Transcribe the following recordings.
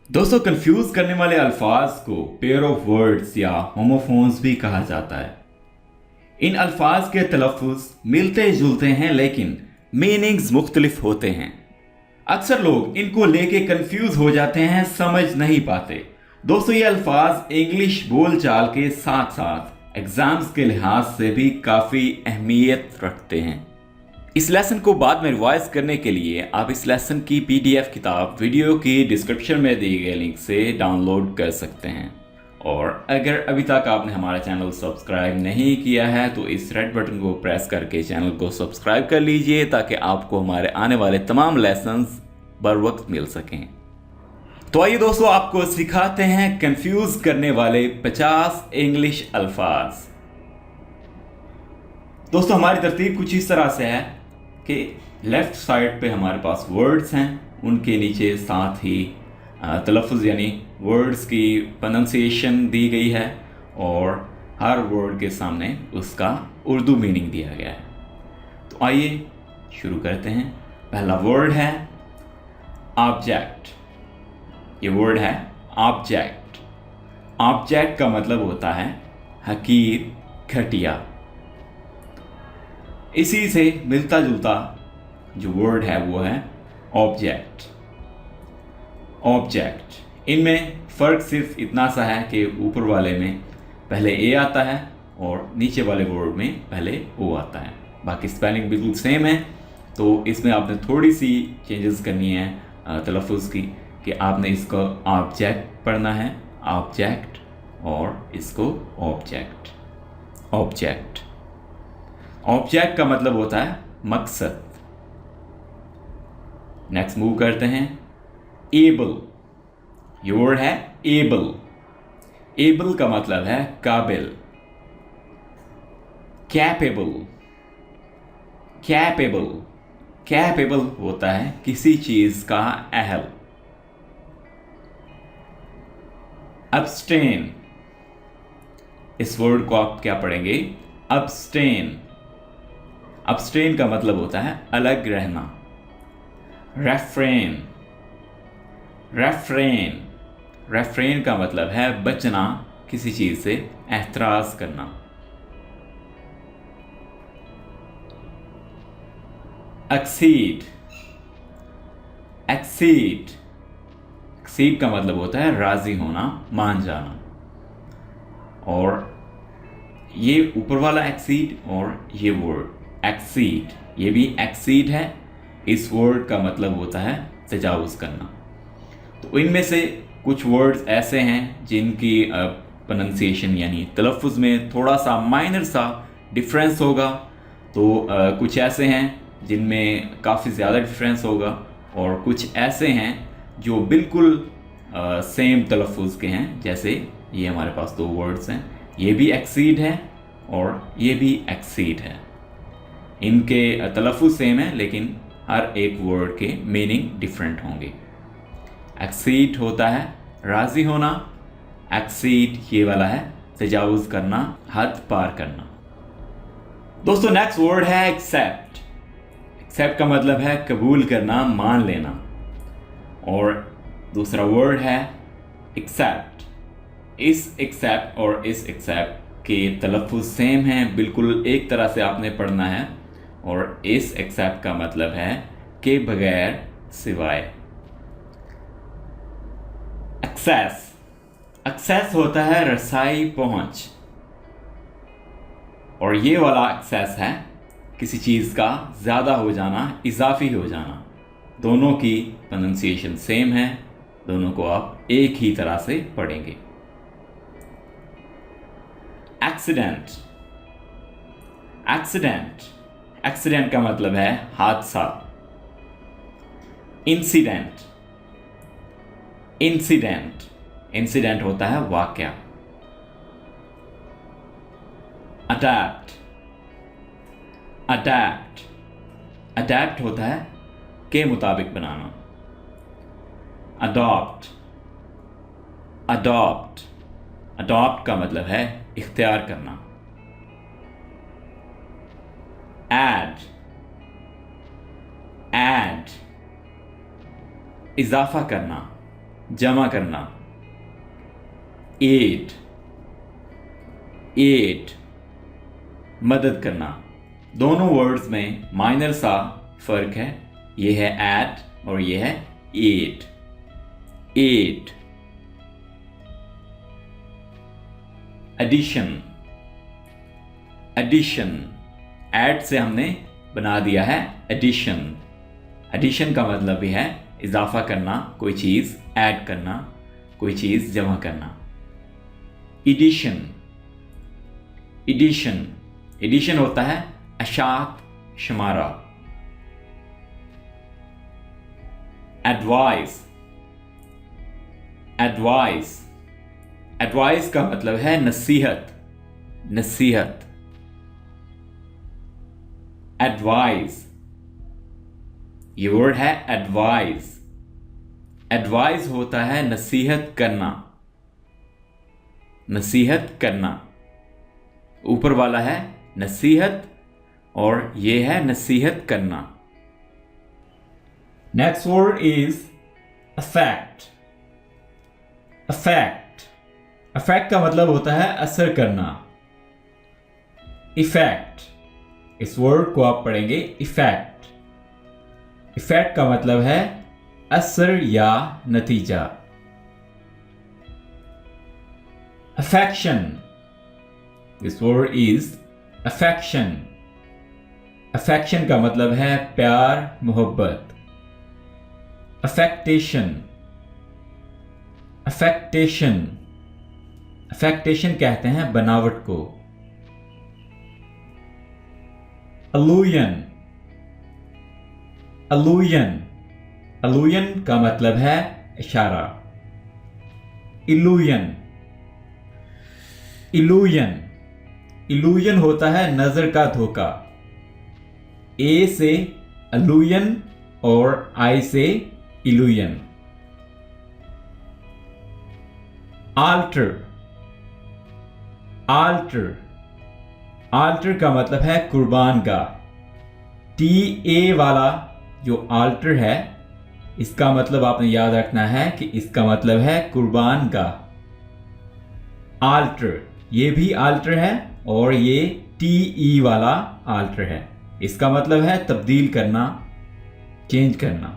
दोस्तों, कंफ्यूज करने वाले अल्फाज को पेयर ऑफ वर्ड्स या होमोफोन्स भी कहा जाता है। इन अल्फाज के तलफ़ुज़ मिलते जुलते हैं लेकिन मीनिंग्स मुख्तलिफ होते हैं। अक्सर लोग इनको लेके कंफ्यूज हो जाते हैं, समझ नहीं पाते। दोस्तों, ये अल्फाज इंग्लिश बोलचाल के साथ साथ एग्जाम्स के लिहाज से भी काफ़ी अहमियत रखते हैं। इस लेसन को बाद में रिवाइज करने के लिए आप इस लेसन की पीडीएफ किताब वीडियो की डिस्क्रिप्शन में दिए गए लिंक से डाउनलोड कर सकते हैं। और अगर अभी तक आपने हमारा चैनल सब्सक्राइब नहीं किया है तो इस रेड बटन को प्रेस करके चैनल को सब्सक्राइब कर लीजिए ताकि आपको हमारे आने वाले तमाम लेसन्स बर वक्त मिल सकें। तो आइए दोस्तों, आपको सिखाते हैं कंफ्यूज करने वाले 50 इंग्लिश अल्फाज। दोस्तों, हमारी तरतीब कुछ इस तरह से है कि लेफ्ट साइड पे हमारे पास वर्ड्स हैं, उनके नीचे साथ ही तलफ़ुज़ यानी वर्ड्स की प्रोनंसिएशन दी गई है और हर वर्ड के सामने उसका उर्दू मीनिंग दिया गया है। तो आइए शुरू करते हैं। पहला वर्ड है ऑब्जेक्ट। ये वर्ड है ऑब्जेक्ट। ऑब्जेक्ट का मतलब होता है हकीर, घटिया। इसी से मिलता जुलता जो वर्ड है वो है ऑब्जेक्ट। ऑब्जेक्ट इनमें फ़र्क सिर्फ इतना सा है कि ऊपर वाले में पहले ए आता है और नीचे वाले वर्ड में पहले ओ आता है। बाकी स्पेलिंग बिल्कुल सेम है। तो इसमें आपने थोड़ी सी चेंजेस करनी है तलफ़ुज़ की, कि आपने इसको ऑब्जेक्ट पढ़ना है, ऑब्जेक्ट, और इसको ऑब्जेक्ट। ऑब्जेक्ट ऑब्जेक्ट का मतलब होता है मकसद। नेक्स्ट मूव करते हैं एबल। ये वर्ड है एबल। एबल का मतलब है काबिल। कैपेबल। कैपेबल कैपेबल होता है किसी चीज का अहल। अब्स्टेन, इस वर्ड को आप क्या पढ़ेंगे? अब्स्टेन। अब्स्टेन का मतलब होता है अलग रहना। रेफ्रेन। रेफ्रेन रेफ्रेन का मतलब है बचना, किसी चीज से एहतराज करना। एक्सीड। एक्सीड एक्सीड का मतलब होता है राजी होना, मान जाना। और ये ऊपर वाला एक्सीड और ये वर्ड एक्सीड, ये भी एक्सीड है। इस वर्ड का मतलब होता है तजावुज़ करना। तो इनमें से कुछ वर्ड्स ऐसे हैं जिनकी प्रोनंसिएशन यानी तलफ़ुज़ में थोड़ा सा माइनर सा डिफरेंस होगा। तो कुछ ऐसे हैं जिनमें काफ़ी ज़्यादा डिफरेंस होगा और कुछ ऐसे हैं जो बिल्कुल सेम तलफ़ुज़ के हैं। जैसे ये हमारे पास दो वर्ड्स हैं, ये भी एक्सीड है और ये भी एक्सीड है। इनके तलफ़ुज़ सेम है लेकिन हर एक वर्ड के मीनिंग डिफरेंट होंगे। एक्सीड होता है राज़ी होना, एक्सीड ये वाला है तजावुज़ करना, हद पार करना। दोस्तों, नेक्स्ट वर्ड है एक्सेप्ट। एक्सेप्ट का मतलब है कबूल करना, मान लेना। और दूसरा वर्ड है एक्सेप्ट। इस एक्सेप्ट और इस एक्सेप्ट के तलफ़ुज़ सेम हैं, बिल्कुल एक तरह से आपने पढ़ना है। और इस एक्सेप्ट का मतलब है के बगैर, सिवाय। एक्सेस। एक्सेस होता है रसाई, पहुंच। और ये वाला एक्सेस है किसी चीज़ का ज़्यादा हो जाना, इजाफी हो जाना। दोनों की प्रोनंसिएशन सेम है, दोनों को आप एक ही तरह से पढ़ेंगे। एक्सीडेंट। एक्सीडेंट एक्सीडेंट का मतलब है हादसा। इंसिडेंट। इंसिडेंट इंसिडेंट होता है वाकया। अडैप्ट। अडैप्ट अडैप्ट होता है के मुताबिक बनाना। अडॉप्ट। अडॉप्ट अडॉप्ट का मतलब है इख्तियार करना। ऐड। ऐड इजाफा करना। जमा करना, एड, एड, मदद करना। दोनों वर्ड्स में माइनर सा फर्क है, ये है एट और ये है add, add. Addition, addition, add से हमने बना दिया है एडिशन। एडिशन का मतलब भी है इजाफा करना, कोई चीज़ ऐड करना, कोई चीज़ जमा करना। एडिशन, एडिशन, एडिशन होता है अशात शुमारा। एडवाइस, एडवाइस, एडवाइस का मतलब है नसीहत, नसीहत। एडवाइस, ये वर्ड है एडवाइस। एडवाइस होता है नसीहत करना, नसीहत करना। ऊपर वाला है नसीहत और ये है नसीहत करना। Next word is affect. Affect, affect का मतलब होता है असर करना। इफेक्ट, इस वर्ड को आप पढ़ेंगे इफेक्ट। इफेक्ट का मतलब है असर या नतीजा। Affection, this word is affection. Affection का मतलब है प्यार, मोहब्बत। अफेक्टेशन, अफेक्टेशन, अफेक्टेशन कहते हैं बनावट को। अलूयन, अलूयन, अलूयन का मतलब है इशारा। इलूयन, इलूयन, इलूयन होता है नजर का धोखा। ए से अलूयन और आई से इलूयन। आल्टर, आल्टर, आल्टर का मतलब है कुर्बान गाह। टी ए वाला जो आल्टर है, इसका मतलब आपने याद रखना है कि इसका मतलब है कुर्बान गाह। आल्टर, ये भी आल्टर है और ये टी ई वाला आल्टर है। इसका मतलब है तब्दील करना, चेंज करना।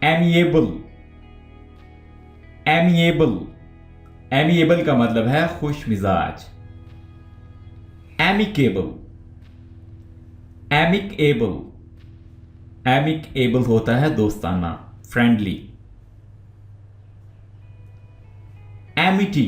एमिएबल, एमिएबल, एमिएबल का मतलब है खुश मिजाज। एमिकेबल, एमिकेबल, एमिकेबल होता है दोस्ताना, फ्रेंडली। एमिटी,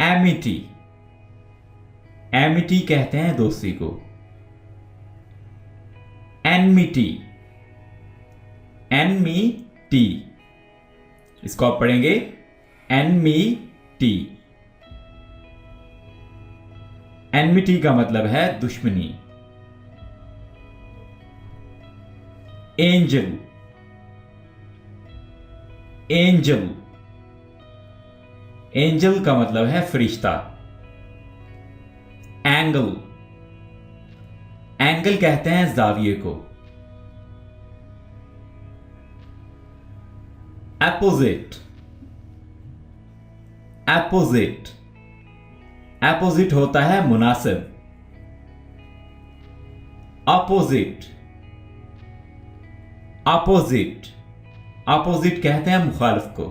एमिटी, एमिटी कहते हैं दोस्ती को। एनमिटी, एनमिटी, इसको आप पढ़ेंगे एनमिटी। एनमिटी का मतलब है दुश्मनी। एंजल, एंजल, एंजल का मतलब है फरिश्ता। एंगल, एंगल कहते हैं जाविये को। एपोजिट, एपोजिट, एपोजिट होता है मुनासिब। अपोजिट, अपोजिट, अपोजिट कहते हैं मुखालिफ को।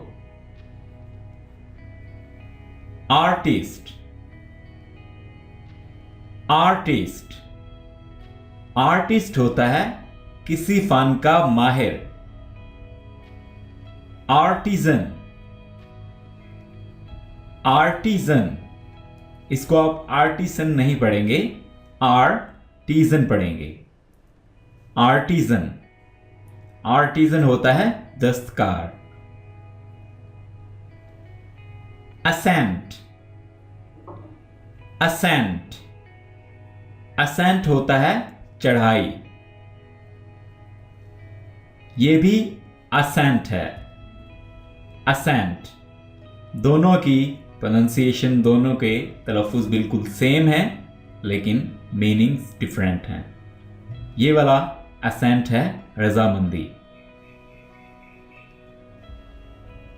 आर्टिस्ट, आर्टिस्ट, आर्टिस्ट होता है किसी फन का माहिर। आर्टिजन, आर्टिजन, इसको आप आर्टिसन नहीं पढ़ेंगे, आर्टिजन पढ़ेंगे। आर्टिजन, आर्टिजन होता है दस्तकार। असेंट, असेंट, असेंट होता है चढ़ाई। ये भी असेंट है। असेंट, दोनों की प्रोनाउंसिएशन, दोनों के तलफ़ुज़ बिल्कुल सेम है, लेकिन मीनिंग्स डिफरेंट हैं। ये वाला असेंट है रजामंदी।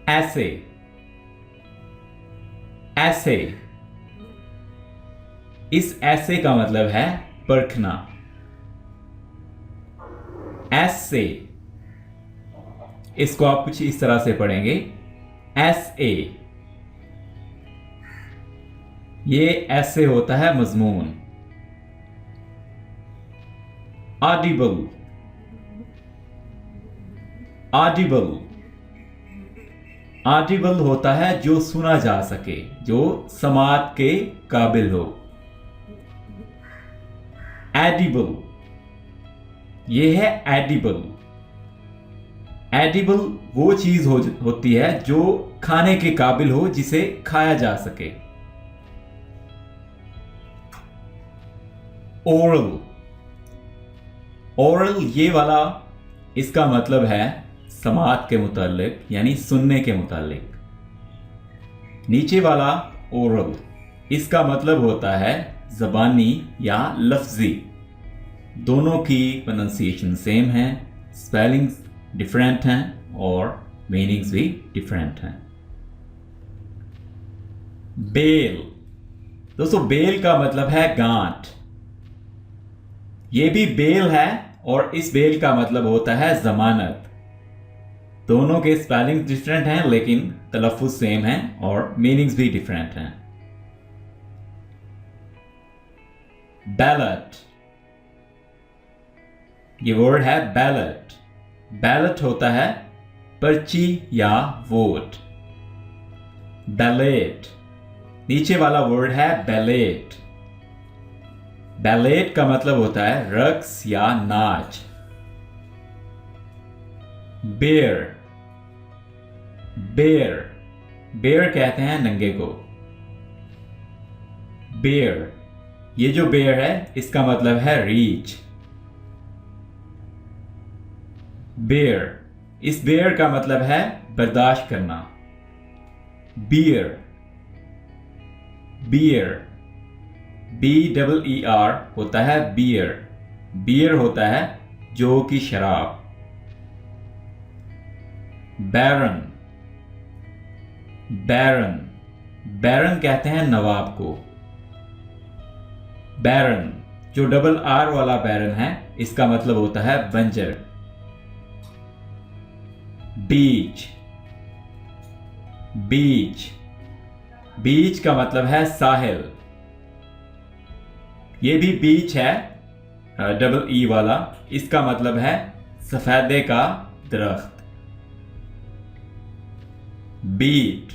ऐसे, ऐसे, इस ऐसे का मतलब है परखना। ऐसे, इसको आप कुछ इस तरह से पढ़ेंगे, एस ए। ये ऐसे होता है मजमून। ऑडिबल, ऑडिबल, ऑडिबल होता है जो सुना जा सके, जो समात के काबिल हो। एडिबल, ये है एडिबल। एडिबल वो चीज होती है जो खाने के काबिल हो, जिसे खाया जा सके। ओरल, ओरल ये वाला, इसका मतलब है समात के मुतालिक, यानी सुनने के मुतालिक। नीचे वाला ओरल, इसका मतलब होता है ज़बानी या लफ्जी। दोनों की प्रोनाउंसिएशन सेम है, स्पेलिंग्स डिफरेंट हैं और मीनिंग्स भी डिफरेंट हैं। बेल, दोस्तों बेल का मतलब है गांठ। ये भी बेल है और इस बेल का मतलब होता है जमानत। दोनों के स्पेलिंग डिफरेंट हैं लेकिन तलफ़ुज़ सेम है और मीनिंग्स भी डिफरेंट हैं। बैलेट, ये वर्ड है बैलेट। बैलेट होता है पर्ची या वोट। बैलेट, नीचे वाला वर्ड है बैलेट। बैलेट का मतलब होता है रक्स या नाच। बेयर, बेयर, बेयर कहते हैं नंगे को। बेयर, ये जो बेयर है इसका मतलब है रीच। बेयर, इस बेयर का मतलब है बर्दाश्त करना। बियर, बियर, BEER होता है बियर। बियर होता है जो की शराब। बैरन, बैरन, बैरन कहते हैं नवाब को। बैरन, जो डबल आर वाला बैरन है इसका मतलब होता है बंजर। बीच, बीच, बीच का मतलब है साहिल। ये भी बीच है डबल ई वाला, इसका मतलब है सफेदे का दरख्त। बीट,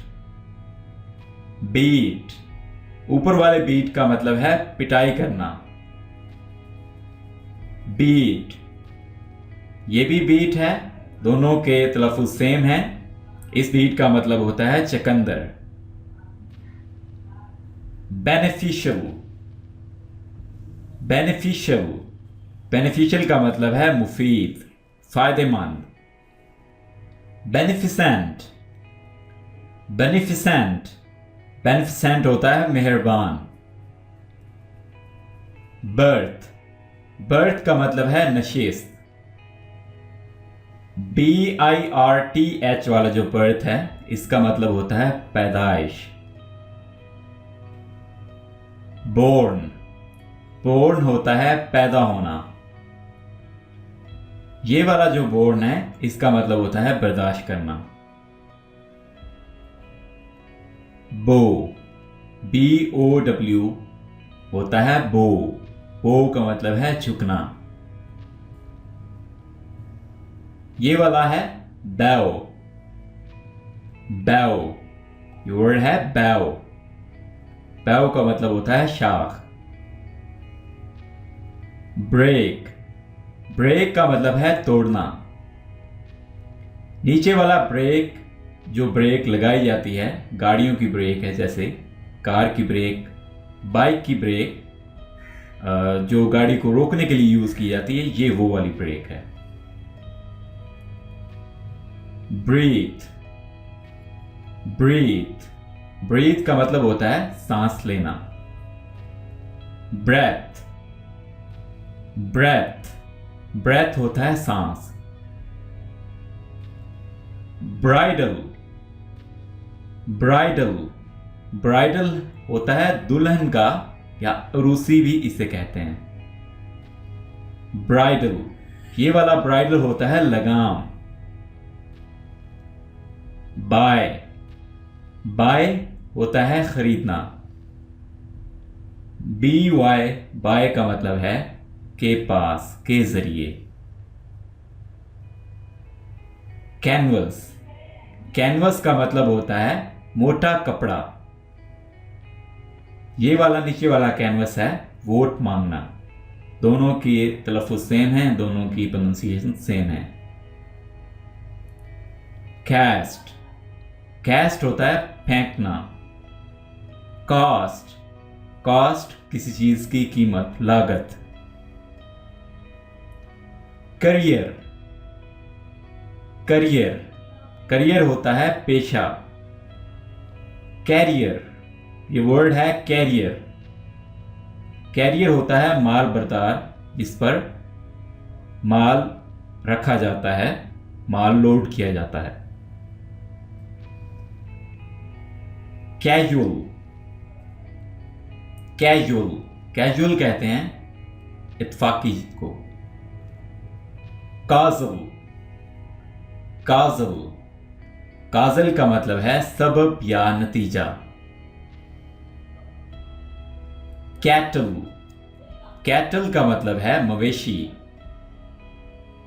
बीट, ऊपर वाले बीट का मतलब है पिटाई करना। बीट, ये भी बीट है, दोनों के तलफ़ुज़ सेम है। इस बीट का मतलब होता है चकंदर। बेनिफिशियल, बेनिफिशियल, बेनिफिशियल का मतलब है मुफीद, फायदेमंद। बेनिफिसेंट, बेनिफिसेंट, बेनिफिसेंट होता है मेहरबान। बर्थ, बर्थ का मतलब है नशिस्त। BIRTH वाला जो बर्थ है इसका मतलब होता है पैदाइश। बोर्न, बोर्न होता है पैदा होना। ये वाला जो बोर्न है इसका मतलब होता है बर्दाश्त करना। बो, BOW होता है बो। बो का मतलब है झुकना। ये वाला है बैव, बैव, ये वर्ड है बैव। बैव का मतलब होता है शाख। ब्रेक, ब्रेक का मतलब है तोड़ना। नीचे वाला ब्रेक, जो ब्रेक लगाई जाती है, गाड़ियों की ब्रेक है, जैसे कार की ब्रेक, बाइक की ब्रेक, जो गाड़ी को रोकने के लिए यूज की जाती है, ये वो वाली ब्रेक है। ब्रीथ, ब्रीथ, ब्रीथ का मतलब होता है सांस लेना। ब्रेथ, ब्रेथ, ब्रेथ होता है सांस। ब्राइडल, ब्राइडल, ब्राइडल होता है दुल्हन का या रूसी भी इसे कहते हैं। ब्राइडल, ये वाला ब्राइडल होता है लगाम। बाय, बाय होता है खरीदना। बी वाई, बाय का मतलब है के पास, के जरिए। कैनवस, कैनवस का मतलब होता है मोटा कपड़ा। ये वाला नीचे वाला कैनवस है वोट मांगना। दोनों की तलफ़ुज़ सेम है, दोनों की प्रोनाउंसिएशन सेम है। कैस्ट, कैस्ट होता है फेंकना। कॉस्ट, कॉस्ट किसी चीज की कीमत, लागत। करियर, करियर, करियर होता है पेशा। कैरियर, ये वर्ड है कैरियर। कैरियर होता है माल बर्दार, जिस पर माल रखा जाता है, माल लोड किया जाता है। कैजुअल, कैजुअल, कैजुअल कहते हैं इत्फाकी को। काजल, काजल, काजल का मतलब है सबब या नतीजा। कैटल, कैटल का मतलब है मवेशी।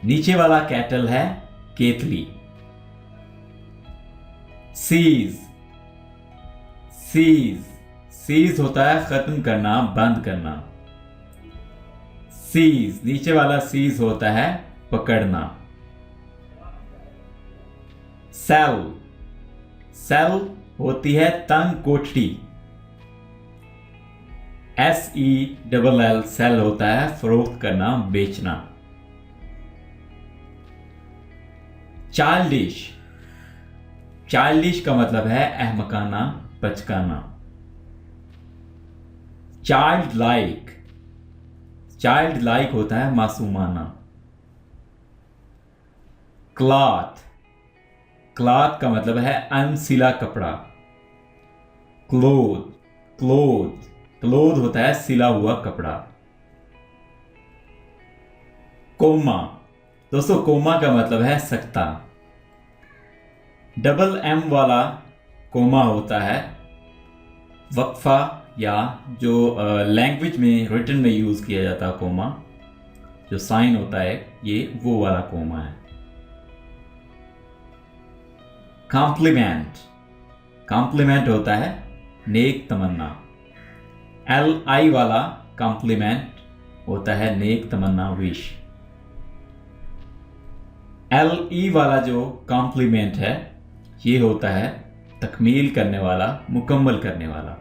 नीचे वाला कैटल है केतली। सीज, सीज, सीज होता है खत्म करना, बंद करना। सीज, नीचे वाला सीज होता है पकड़ना। सेल, सेल होती है तंग कोठरी। SELL, सेल होता है फरोख्त करना, बेचना। चाइल्डिश, चाइल्डिश का मतलब है अहमकाना, बचकाना। चाइल्ड लाइक, चाइल्ड लाइक होता है मासूमाना। क्लॉथ, क्लॉथ का मतलब है अनसिला कपड़ा। क्लोथ, क्लोथ, क्लोथ होता है सिला हुआ कपड़ा। कोमा, दोस्तों कोमा का मतलब है सकता। डबल M वाला कोमा होता है वक्फा, या जो लैंग्वेज में रिटन में यूज किया जाता है कोमा, जो साइन होता है, ये वो वाला कोमा है। कॉम्प्लीमेंट, कॉम्प्लीमेंट होता है नेक तमन्ना। LI वाला कॉम्प्लीमेंट होता है नेक तमन्ना, विश। LE वाला जो कॉम्प्लीमेंट है ये होता है तकमील करने वाला, मुकम्मल करने वाला।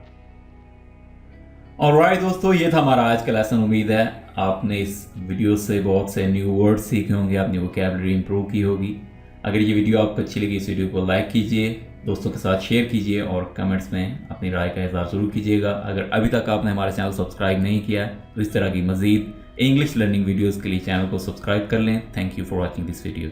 ऑलराइट दोस्तों, ये था हमारा आज का लेसन। उम्मीद है आपने इस वीडियो से बहुत से न्यू वर्ड सीखे होंगे, अपनी वोकैबुलरी इंप्रूव की होगी। अगर ये वीडियो आपको अच्छी लगी, इस वीडियो को लाइक कीजिए, दोस्तों के साथ शेयर कीजिए और कमेंट्स में अपनी राय का इज़हार ज़रूर कीजिएगा। अगर अभी तक आपने हमारा चैनल सब्सक्राइब नहीं किया तो इस तरह की मज़ीद इंग्लिश लर्निंग वीडियोज़ के लिए चैनल को सब्सक्राइब कर लें। Thank you for watching this video.